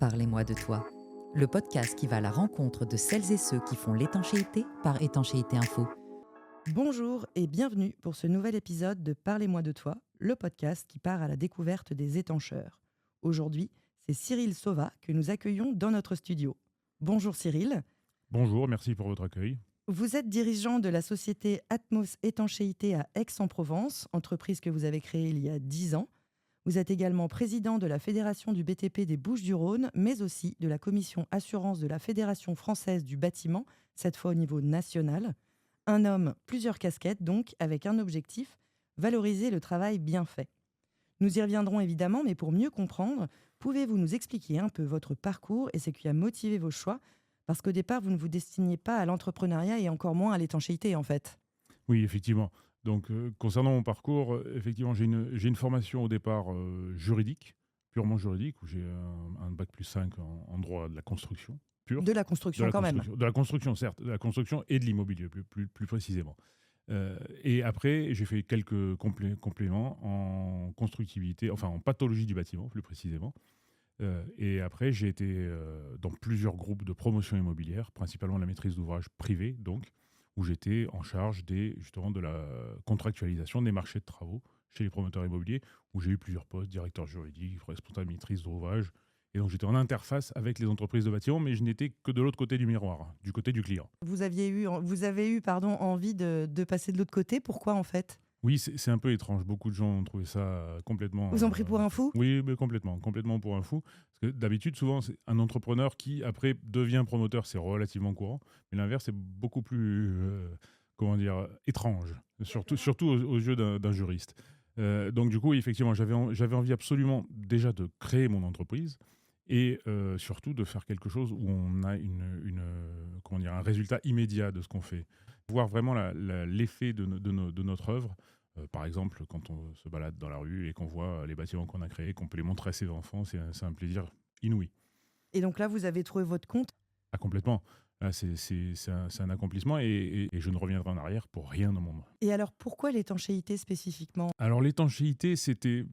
Parlez-moi de toi, le podcast qui va à la rencontre de celles et ceux qui font l'étanchéité par Étanchéité Info. Bonjour et bienvenue pour ce nouvel épisode de Parlez-moi de toi, le podcast qui part à la découverte des étancheurs. Aujourd'hui, c'est Cyril Sauva que nous accueillons dans notre studio. Bonjour Cyril. Bonjour, merci pour votre accueil. Vous êtes dirigeant de la société Atmos Étanchéité à Aix-en-Provence, entreprise que vous avez créée il y a 10 ans. Vous êtes également président de la Fédération du BTP des Bouches-du-Rhône, mais aussi de la commission assurance de la Fédération française du bâtiment, cette fois au niveau national. Un homme, plusieurs casquettes donc, avec un objectif, valoriser le travail bien fait. Nous y reviendrons évidemment, mais pour mieux comprendre, pouvez-vous nous expliquer un peu votre parcours et ce qui a motivé vos choix? Parce qu'au départ, vous ne vous destiniez pas à l'entrepreneuriat et encore moins à l'étanchéité en fait. Oui, effectivement. Donc, concernant mon parcours, effectivement, j'ai une formation au départ juridique, purement juridique, où j'ai un bac plus 5 en droit de la construction pure. De la construction quand même. De la construction, certes, de la construction et de l'immobilier, plus précisément. Et après, j'ai fait quelques compléments en constructivité, enfin en pathologie du bâtiment, plus précisément. Et après, j'ai été dans plusieurs groupes de promotion immobilière, principalement la maîtrise d'ouvrage privée, donc, où j'étais en charge justement de la contractualisation des marchés de travaux chez les promoteurs immobiliers, où j'ai eu plusieurs postes, directeur juridique, responsable maîtrise d'ouvrage. Et donc, j'étais en interface avec les entreprises de bâtiment, mais je n'étais que de l'autre côté du miroir, du côté du client. Vous avez eu envie de passer de l'autre côté. Pourquoi en fait? Oui, c'est un peu étrange. Beaucoup de gens ont trouvé ça complètement. Vous en pris pour un fou? Oui, mais complètement pour un fou. Parce que d'habitude, souvent, c'est un entrepreneur qui, après, devient promoteur, c'est relativement courant. Mais l'inverse, c'est beaucoup plus, comment dire, étrange, surtout aux yeux d'un juriste. Donc, du coup, effectivement, j'avais envie absolument déjà de créer mon entreprise et surtout de faire quelque chose où on a comment dire, un résultat immédiat de ce qu'on fait. Voir vraiment l'effet de notre œuvre. Par exemple, quand on se balade dans la rue et qu'on voit les bâtiments qu'on a créés, qu'on peut les montrer à ses enfants, c'est un plaisir inouï. Et donc là, vous avez trouvé votre compte. Ah, complètement. Là, c'est un accomplissement et je ne reviendrai en arrière pour rien au monde. Et alors, pourquoi l'étanchéité spécifiquement? Alors, l'étanchéité, c'était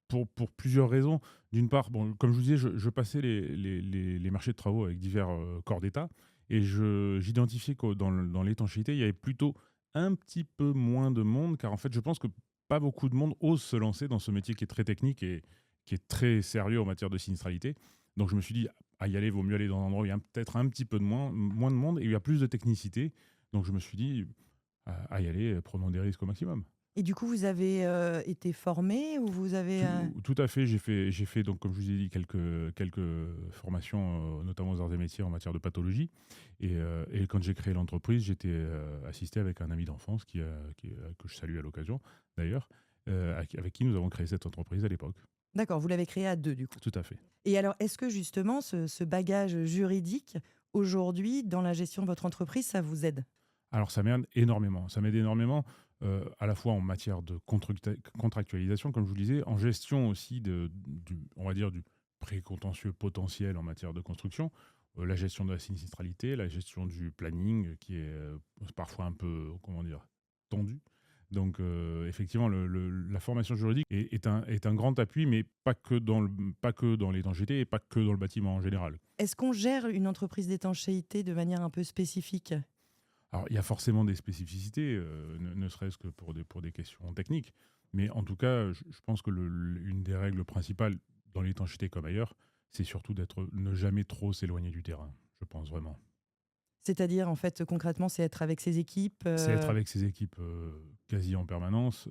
pour plusieurs raisons. D'une part, bon, comme je vous disais, je passais les marchés de travaux avec divers corps d'État et j'identifiais que dans l'étanchéité, il y avait plutôt un petit peu moins de monde, car en fait, je pense que pas beaucoup de monde ose se lancer dans ce métier qui est très technique et qui est très sérieux en matière de sinistralité. Donc je me suis dit, à y aller, vaut mieux aller dans un endroit où il y a peut-être un petit peu moins de monde et où il y a plus de technicité. Donc je me suis dit, à y aller, prenons des risques au maximum. Et du coup, vous avez été formé ou vous avez... Tout à fait. J'ai fait donc, comme je vous ai dit, quelques formations, notamment aux arts et métiers en matière de pathologie. Et quand j'ai créé l'entreprise, j'étais assisté avec un ami d'enfance que je salue à l'occasion, d'ailleurs, avec qui nous avons créé cette entreprise à l'époque. D'accord, vous l'avez créé à deux du coup. Tout à fait. Et alors, est-ce que justement, ce bagage juridique, aujourd'hui, dans la gestion de votre entreprise, ça vous aide? Alors ça m'aide énormément. Ça m'aide énormément, à la fois en matière de contractualisation, comme je vous le disais, en gestion aussi on va dire, du précontentieux potentiel en matière de construction, la gestion de la sinistralité, la gestion du planning, qui est parfois un peu, comment dire, tendu. Donc effectivement, la formation juridique est un grand appui, mais pas que dans l'étanchéité et pas que dans le bâtiment en général. Est-ce qu'on gère une entreprise d'étanchéité de manière un peu spécifique? Alors, il y a forcément des spécificités, ne serait-ce que pour des questions techniques. Mais en tout cas, je pense que une des règles principales dans l'étanchéité comme ailleurs, c'est surtout ne jamais trop s'éloigner du terrain, je pense vraiment. C'est-à-dire, en fait, concrètement, c'est être avec ses équipes. C'est être avec ses équipes quasi en permanence,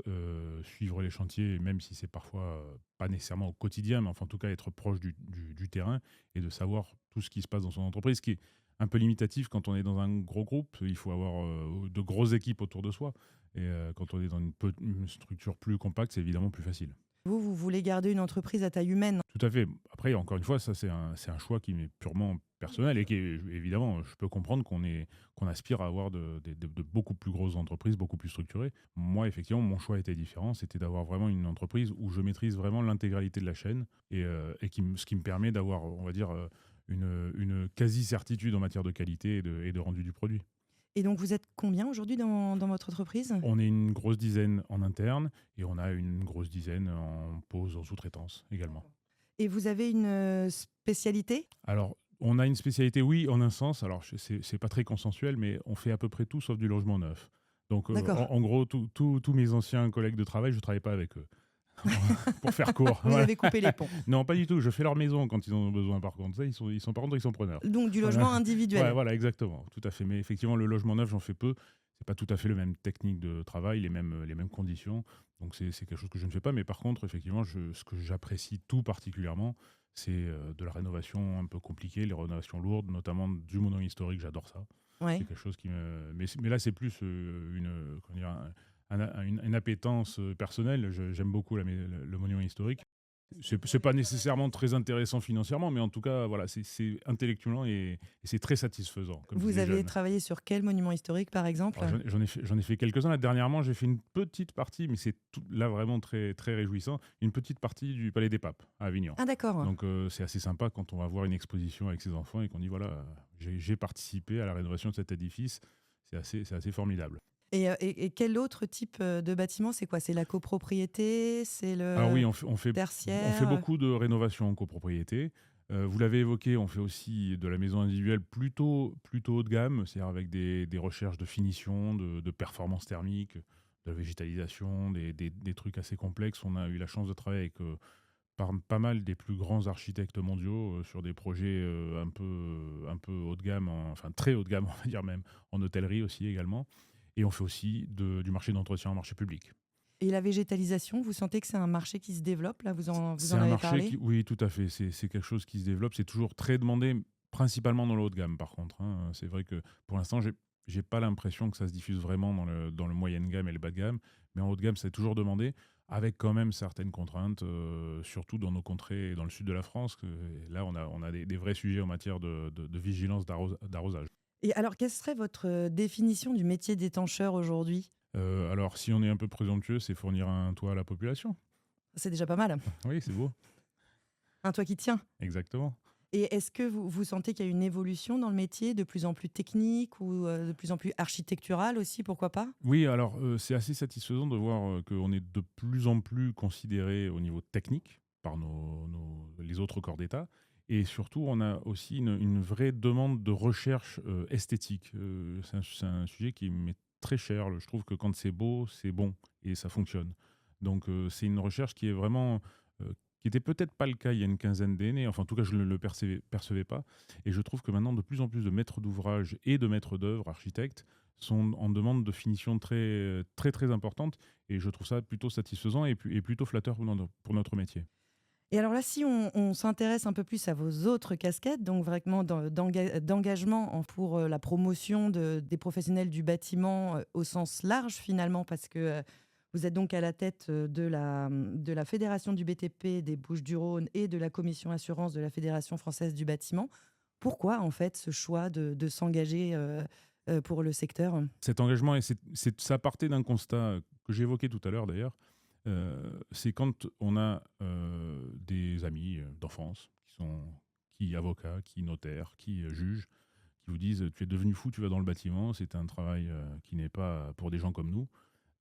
suivre les chantiers, même si c'est parfois pas nécessairement au quotidien, mais enfin, en tout cas être proche du terrain et de savoir tout ce qui se passe dans son entreprise, ce qui est un peu limitatif quand on est dans un gros groupe. Il faut avoir de grosses équipes autour de soi. Et quand on est dans une structure plus compacte, c'est évidemment plus facile. Vous voulez garder une entreprise à taille humaine. Tout à fait. Après, encore une fois, ça c'est un choix qui m'est purement personnel et qui est, évidemment, je peux comprendre qu'on aspire à avoir de beaucoup plus grosses entreprises, beaucoup plus structurées. Moi, effectivement, mon choix était différent. C'était d'avoir vraiment une entreprise où je maîtrise vraiment l'intégralité de la chaîne et ce qui me permet d'avoir, on va dire, une quasi-certitude en matière de qualité et de rendu du produit. Et donc, vous êtes combien aujourd'hui dans votre entreprise? On est une grosse dizaine en interne et on a une grosse dizaine en pause, en sous-traitance également. Et vous avez une spécialité ? Alors, on a une spécialité, oui, en un sens. Alors, c'est pas très consensuel, mais on fait à peu près tout sauf du logement neuf. Donc, D'accord. en gros, tous mes anciens collègues de travail, je ne travaille pas avec eux. Pour faire court. Vous Voilà. avez coupé les ponts. Non, pas du tout. Je fais leur maison quand ils en ont besoin, par contre. Ça, par contre, ils sont preneurs. Donc du Voilà. logement individuel. Ouais, voilà, exactement. Tout à fait. Mais effectivement, le logement neuf, j'en fais peu. C'est pas tout à fait le même technique de travail, les mêmes conditions. Donc, c'est quelque chose que je ne fais pas. Mais par contre, effectivement, ce que j'apprécie tout particulièrement, c'est de la rénovation un peu compliquée, les rénovations lourdes, notamment du monument historique. J'adore ça. Ouais. C'est quelque chose qui me. Mais là, c'est plus comment dire, une appétence personnelle. J'aime beaucoup le monument historique. C'est pas nécessairement très intéressant financièrement, mais en tout cas, voilà, c'est intellectuellement et c'est très satisfaisant. Comme Vous disait avez Jeanne. travaillé sur quel monument historique, par exemple ? Alors, j'en ai fait quelques-uns. Là, dernièrement, j'ai fait une petite partie, mais là vraiment très, très réjouissant, une petite partie du Palais des Papes à Avignon. Ah d'accord. Donc c'est assez sympa quand on va voir une exposition avec ses enfants et qu'on dit voilà, j'ai participé à la rénovation de cet édifice. C'est assez formidable. Et quel autre type de bâtiment ? C'est quoi ? C'est la copropriété ? C'est le Alors oui, on fait tertiaire ? beaucoup de rénovations en copropriété. Vous l'avez évoqué, on fait aussi de la maison individuelle plutôt haut de gamme, c'est-à-dire avec des recherches de finition, de performance thermique, de la végétalisation, des trucs assez complexes. On a eu la chance de travailler avec pas mal des plus grands architectes mondiaux sur des projets un peu haut de gamme, enfin très haut de gamme, on va dire même, en hôtellerie aussi également. Et on fait aussi du marché d'entretien en marché public. Et la végétalisation, vous sentez que c'est un marché qui se développe ? Là, vous en C'est un avez marché parlé ? qui, oui, tout à fait. C'est quelque chose qui se développe. C'est toujours très demandé, principalement dans le haut de gamme, par contre. Hein. C'est vrai que pour l'instant, j'ai pas l'impression que ça se diffuse vraiment dans le moyenne gamme et le bas de gamme. Mais en haut de gamme, c'est toujours demandé, avec quand même certaines contraintes, surtout dans nos contrées et dans le sud de la France. Là, on a des vrais sujets en matière de vigilance d'arrosage. Et alors, quelle serait votre définition du métier d'étancheur aujourd'hui ? Alors, si on est un peu présomptueux, c'est fournir un toit à la population. C'est déjà pas mal. Oui, c'est beau. Un toit qui tient. Exactement. Et est-ce que vous sentez qu'il y a une évolution dans le métier, de plus en plus technique ou de plus en plus architecturale aussi, pourquoi pas ? Oui, alors c'est assez satisfaisant de voir qu'on est de plus en plus considéré au niveau technique par les autres corps d'État. Et surtout, on a aussi une vraie demande de recherche esthétique. C'est un sujet qui m'est très cher. Je trouve que quand c'est beau, c'est bon et ça fonctionne. Donc c'est une recherche qui est vraiment... qui n'était peut-être pas le cas il y a une quinzaine d'années. Enfin, en tout cas, je ne le percevais pas. Et je trouve que maintenant, de plus en plus de maîtres d'ouvrage et de maîtres d'œuvre, architectes, sont en demande de finition très, très, très importante. Et je trouve ça plutôt satisfaisant et plutôt flatteur pour notre métier. Et alors là, si on s'intéresse un peu plus à vos autres casquettes, donc vraiment d'engagement pour la promotion des professionnels du bâtiment au sens large finalement, parce que vous êtes donc à la tête de la Fédération du BTP des Bouches-du-Rhône et de la Commission Assurance de la Fédération Française du Bâtiment. Pourquoi en fait ce choix de s'engager pour le secteur ? Cet engagement, ça partait d'un constat que j'évoquais tout à l'heure d'ailleurs. C'est quand on a des amis d'enfance qui avocats, qui notaires, qui juges, qui vous disent tu es devenu fou, tu vas dans le bâtiment, c'est un travail qui n'est pas pour des gens comme nous.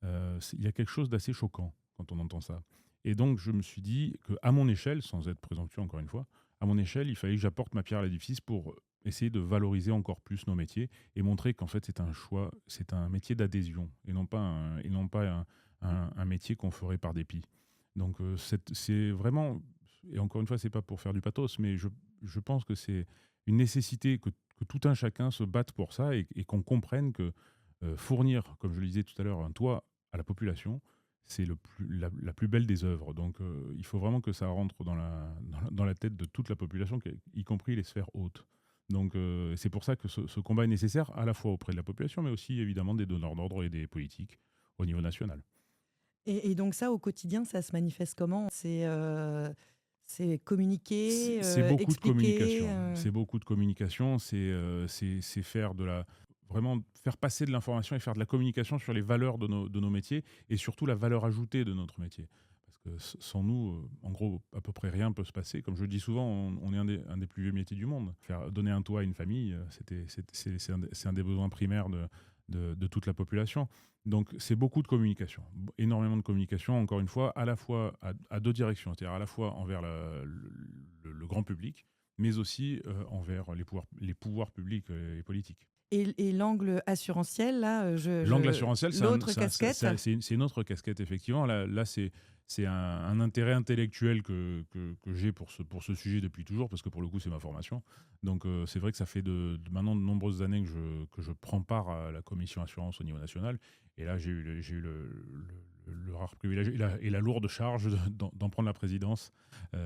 Il y a quelque chose d'assez choquant quand on entend ça. Et donc je me suis dit qu'à mon échelle, sans être présomptueux encore une fois, à mon échelle, il fallait que j'apporte ma pierre à l'édifice pour essayer de valoriser encore plus nos métiers et montrer qu'en fait c'est un choix, c'est un métier d'adhésion et non pas un métier qu'on ferait par dépit. Donc c'est vraiment, et encore une fois, c'est pas pour faire du pathos, mais je pense que c'est une nécessité que tout un chacun se batte pour ça et qu'on comprenne que fournir, comme je le disais tout à l'heure, un toit à la population, c'est la plus belle des œuvres. Donc il faut vraiment que ça rentre dans la tête de toute la population, y compris les sphères hautes. Donc c'est pour ça que ce combat est nécessaire à la fois auprès de la population, mais aussi évidemment des donneurs d'ordre et des politiques au niveau national. Et donc ça, au quotidien, ça se manifeste comment ? C'est communiquer, C'est beaucoup de expliquer communication. C'est beaucoup de communication. C'est faire vraiment faire passer de l'information et faire de la communication sur les valeurs de nos métiers et surtout la valeur ajoutée de notre métier. Parce que sans nous, en gros, à peu près rien ne peut se passer. Comme je le dis souvent, on est un des plus vieux métiers du monde. Donner un toit à une famille, c'est un des besoins primaires de toute la population. Donc, c'est beaucoup de communication, énormément de communication, encore une fois, à la fois à deux directions, c'est-à-dire à la fois envers le grand public, mais aussi envers les pouvoirs publics et politiques. Et l'angle assurantiel, là, L'angle assurantiel, l'autre casquette. c'est une autre casquette, effectivement. Là c'est un intérêt intellectuel que j'ai pour ce sujet depuis toujours, parce que pour le coup, c'est ma formation. Donc, c'est vrai que ça fait maintenant de nombreuses années que je prends part à la commission assurance au niveau national. Et là, j'ai eu le rare privilège et la lourde charge d'en prendre la présidence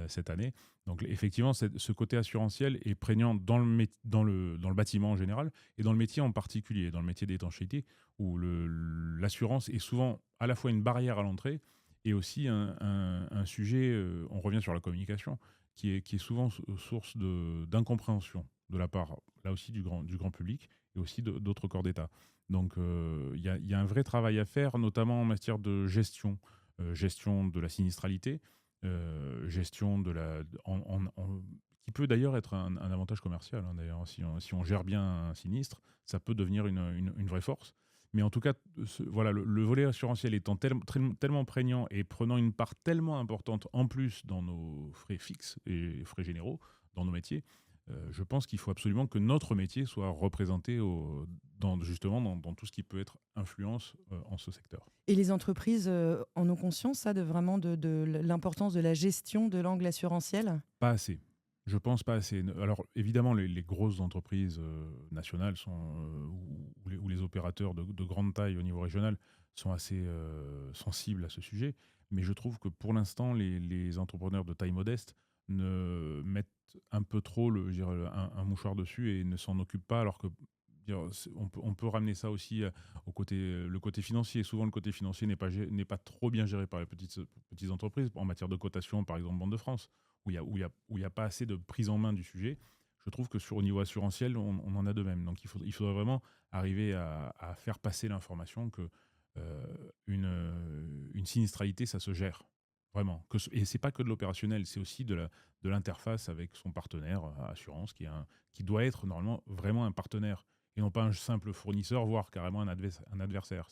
cette année. Donc, effectivement, ce côté assurantiel est prégnant dans le bâtiment en général et dans le métier en particulier, dans le métier d'étanchéité, où l'assurance est souvent à la fois une barrière à l'entrée et aussi un sujet, on revient sur la communication, qui est souvent source d'incompréhension de la part, là aussi, du grand public et aussi d'autres corps d'État. Donc, il y a un vrai travail à faire, notamment en matière de gestion de la sinistralité, gestion qui peut d'ailleurs être un avantage commercial. Hein, d'ailleurs, si on gère bien un sinistre, ça peut devenir une vraie force. Mais en tout cas, voilà, le volet assurantiel étant tellement prégnant et prenant une part tellement importante en plus dans nos frais fixes et frais généraux, dans nos métiers, je pense qu'il faut absolument que notre métier soit représenté justement dans tout ce qui peut être influence en ce secteur. Et les entreprises en ont conscience, ça, de l'importance de la gestion de l'angle assurantiel ? Pas assez. Je pense pas assez. Alors, évidemment, les grosses entreprises nationales ou les opérateurs de grande taille au niveau régional sont assez sensibles à ce sujet. Mais je trouve que pour l'instant, les entrepreneurs de taille modeste mettent un peu trop un mouchoir dessus et ne s'en occupent pas, alors que on peut ramener ça aussi le côté financier. Souvent, le côté financier n'est pas trop bien géré par les petites entreprises, en matière de cotation, par exemple, Banque de France, où il y a pas assez de prise en main du sujet. Je trouve que au niveau assurantiel, on en a de même. Donc, il faudrait vraiment arriver à faire passer l'information que une sinistralité, ça se gère. Vraiment. Et c'est pas que de l'opérationnel, c'est aussi de l'interface avec son partenaire assurance, qui doit être normalement vraiment un partenaire, et non pas un simple fournisseur, voire carrément un adversaire.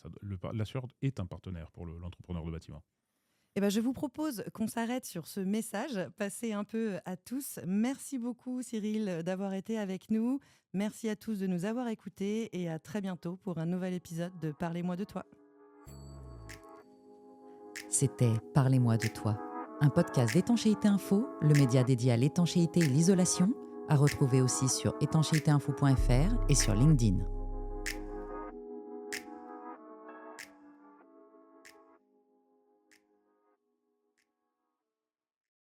L'assureur est un partenaire pour l'entrepreneur de bâtiment. Eh ben, je vous propose qu'on s'arrête sur ce message, passé un peu à tous. Merci beaucoup, Cyril, d'avoir été avec nous. Merci à tous de nous avoir écoutés et à très bientôt pour un nouvel épisode de Parlez-moi de toi. C'était Parlez-moi de toi, un podcast d'Étanchéité Info, le média dédié à l'étanchéité et l'isolation, à retrouver aussi sur étanchéitéinfo.fr et sur LinkedIn.